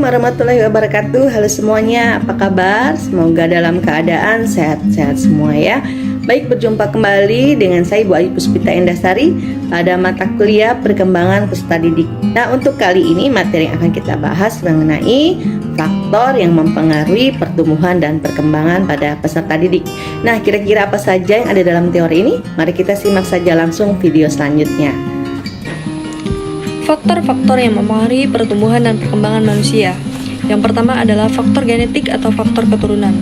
Assalamualaikum warahmatullahi wabarakatuh. Halo semuanya, apa kabar? Semoga dalam keadaan sehat-sehat semua ya. Baik, berjumpa kembali dengan saya Ibu Ayu Puspita Endasari pada mata kuliah perkembangan peserta didik. Nah, untuk kali ini materi yang akan kita bahas mengenai faktor yang mempengaruhi pertumbuhan dan perkembangan pada peserta didik. Nah, kira-kira apa saja yang ada dalam teori ini? Mari kita simak saja langsung video selanjutnya. Faktor-faktor yang mempengaruhi pertumbuhan dan perkembangan manusia. Yang pertama adalah faktor genetik atau faktor keturunan.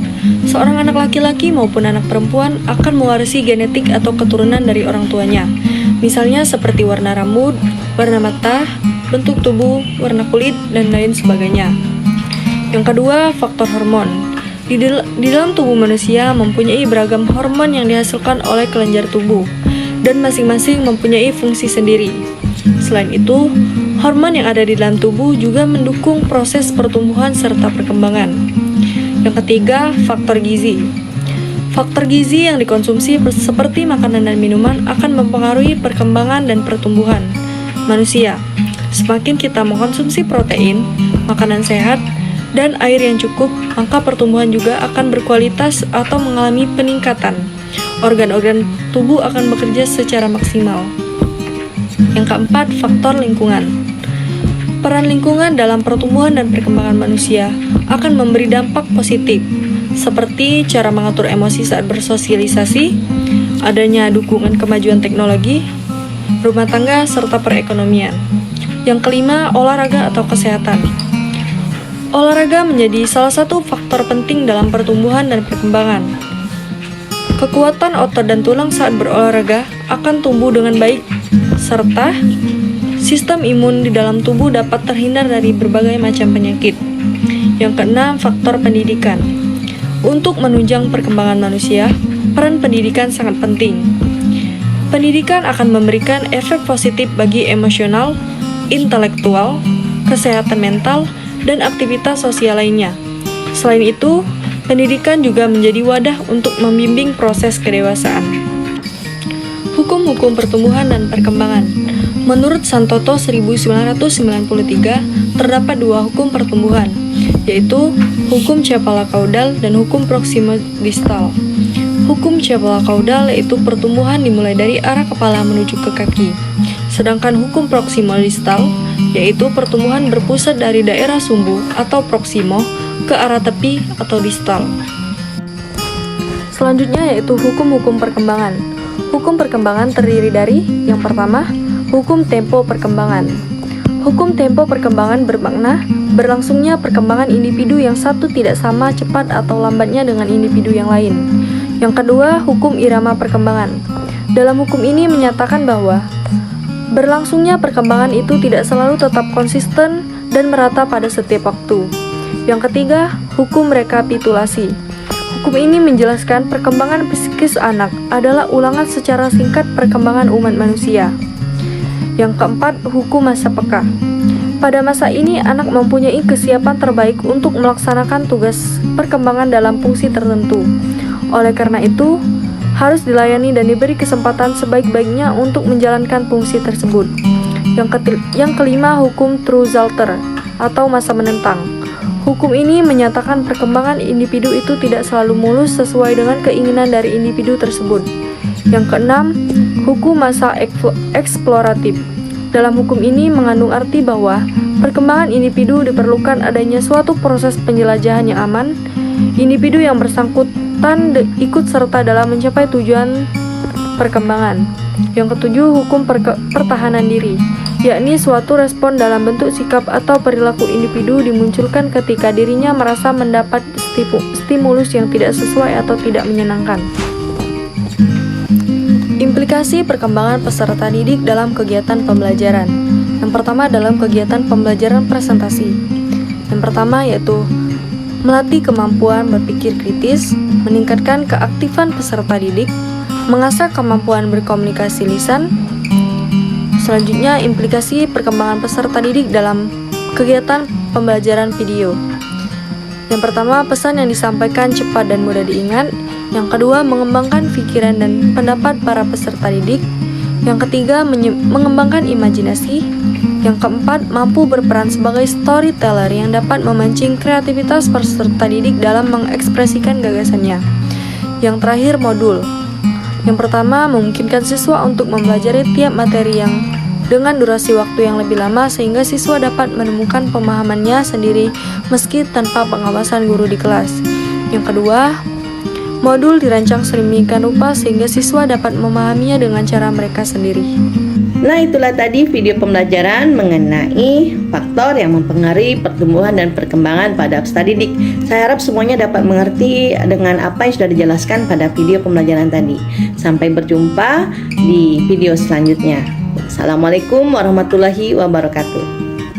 Seorang anak laki-laki maupun anak perempuan akan mewarisi genetik atau keturunan dari orang tuanya. Misalnya seperti warna rambut, warna mata, bentuk tubuh, warna kulit, dan lain sebagainya. Yang kedua, faktor hormon. Di dalam tubuh manusia mempunyai beragam hormon yang dihasilkan oleh kelenjar tubuh, dan masing-masing mempunyai fungsi sendiri. Selain itu, hormon yang ada di dalam tubuh juga mendukung proses pertumbuhan serta perkembangan. Yang ketiga, faktor gizi. Faktor gizi yang dikonsumsi seperti makanan dan minuman akan mempengaruhi perkembangan dan pertumbuhan manusia. Semakin kita mengkonsumsi protein, makanan sehat, dan air yang cukup, maka pertumbuhan juga akan berkualitas atau mengalami peningkatan. Organ-organ tubuh akan bekerja secara maksimal. Yang keempat, faktor lingkungan. Peran lingkungan dalam pertumbuhan dan perkembangan manusia akan memberi dampak positif, seperti cara mengatur emosi saat bersosialisasi, adanya dukungan kemajuan teknologi, rumah tangga, serta perekonomian. Yang kelima, olahraga atau kesehatan. Olahraga menjadi salah satu faktor penting dalam pertumbuhan dan perkembangan. Kekuatan otot dan tulang saat berolahraga akan tumbuh dengan baik, serta sistem imun di dalam tubuh dapat terhindar dari berbagai macam penyakit. Yang keenam, faktor pendidikan. Untuk menunjang perkembangan manusia, peran pendidikan sangat penting. Pendidikan akan memberikan efek positif bagi emosional, intelektual, kesehatan mental, dan aktivitas sosial lainnya. Selain itu, pendidikan juga menjadi wadah untuk membimbing proses kedewasaan. Hukum-hukum pertumbuhan dan perkembangan. Menurut Santoto 1993, terdapat dua hukum pertumbuhan, yaitu hukum Cephala-Caudal dan hukum Proximo-Distal. Hukum Cephala-Caudal yaitu pertumbuhan dimulai dari arah kepala menuju ke kaki. Sedangkan hukum Proximo-Distal yaitu pertumbuhan berpusat dari daerah sumbu atau proximo ke arah tepi atau distal. Selanjutnya yaitu hukum-hukum perkembangan. Hukum perkembangan terdiri dari yang pertama, hukum tempo perkembangan. Hukum tempo perkembangan bermakna berlangsungnya perkembangan individu yang satu tidak sama cepat atau lambatnya dengan individu yang lain. Yang kedua, hukum irama perkembangan. Dalam hukum ini menyatakan bahwa berlangsungnya perkembangan itu tidak selalu tetap konsisten dan merata pada setiap waktu. Yang ketiga, hukum rekapitulasi. Hukum ini menjelaskan perkembangan psikis anak adalah ulangan secara singkat perkembangan umat manusia. Yang keempat, hukum masa peka. Pada masa ini, anak mempunyai kesiapan terbaik untuk melaksanakan tugas perkembangan dalam fungsi tertentu. Oleh karena itu, harus dilayani dan diberi kesempatan sebaik-baiknya untuk menjalankan fungsi tersebut. Yang kelima, hukum True-Zalter atau masa menentang. Hukum ini menyatakan perkembangan individu itu tidak selalu mulus sesuai dengan keinginan dari individu tersebut. Yang keenam, hukum masa eksploratif. Dalam hukum ini mengandung arti bahwa perkembangan individu diperlukan adanya suatu proses penjelajahan yang aman. Individu yang bersangkutan ikut serta dalam mencapai tujuan perkembangan. Yang ketujuh, hukum pertahanan diri, yakni suatu respon dalam bentuk sikap atau perilaku individu dimunculkan ketika dirinya merasa mendapat stimulus yang tidak sesuai atau tidak menyenangkan. Implikasi perkembangan peserta didik dalam kegiatan pembelajaran. Yang pertama, dalam kegiatan pembelajaran presentasi. Yang pertama yaitu melatih kemampuan berpikir kritis, meningkatkan keaktifan peserta didik, mengasah kemampuan berkomunikasi lisan. Selanjutnya, implikasi perkembangan peserta didik dalam kegiatan pembelajaran video. Yang pertama, pesan yang disampaikan cepat dan mudah diingat. Yang kedua, mengembangkan pikiran dan pendapat para peserta didik. Yang ketiga, mengembangkan imajinasi. Yang keempat, mampu berperan sebagai storyteller yang dapat memancing kreativitas peserta didik dalam mengekspresikan gagasannya. Yang terakhir, modul. Yang pertama, memungkinkan siswa untuk mempelajari tiap materi yang dengan durasi waktu yang lebih lama sehingga siswa dapat menemukan pemahamannya sendiri meski tanpa pengawasan guru di kelas. Yang kedua, modul dirancang sedemikian rupa sehingga siswa dapat memahaminya dengan cara mereka sendiri. Nah, itulah tadi video pembelajaran mengenai faktor yang mempengaruhi pertumbuhan dan perkembangan pada peserta didik. Saya harap semuanya dapat mengerti dengan apa yang sudah dijelaskan pada video pembelajaran tadi. Sampai berjumpa di video selanjutnya. Assalamualaikum warahmatullahi wabarakatuh.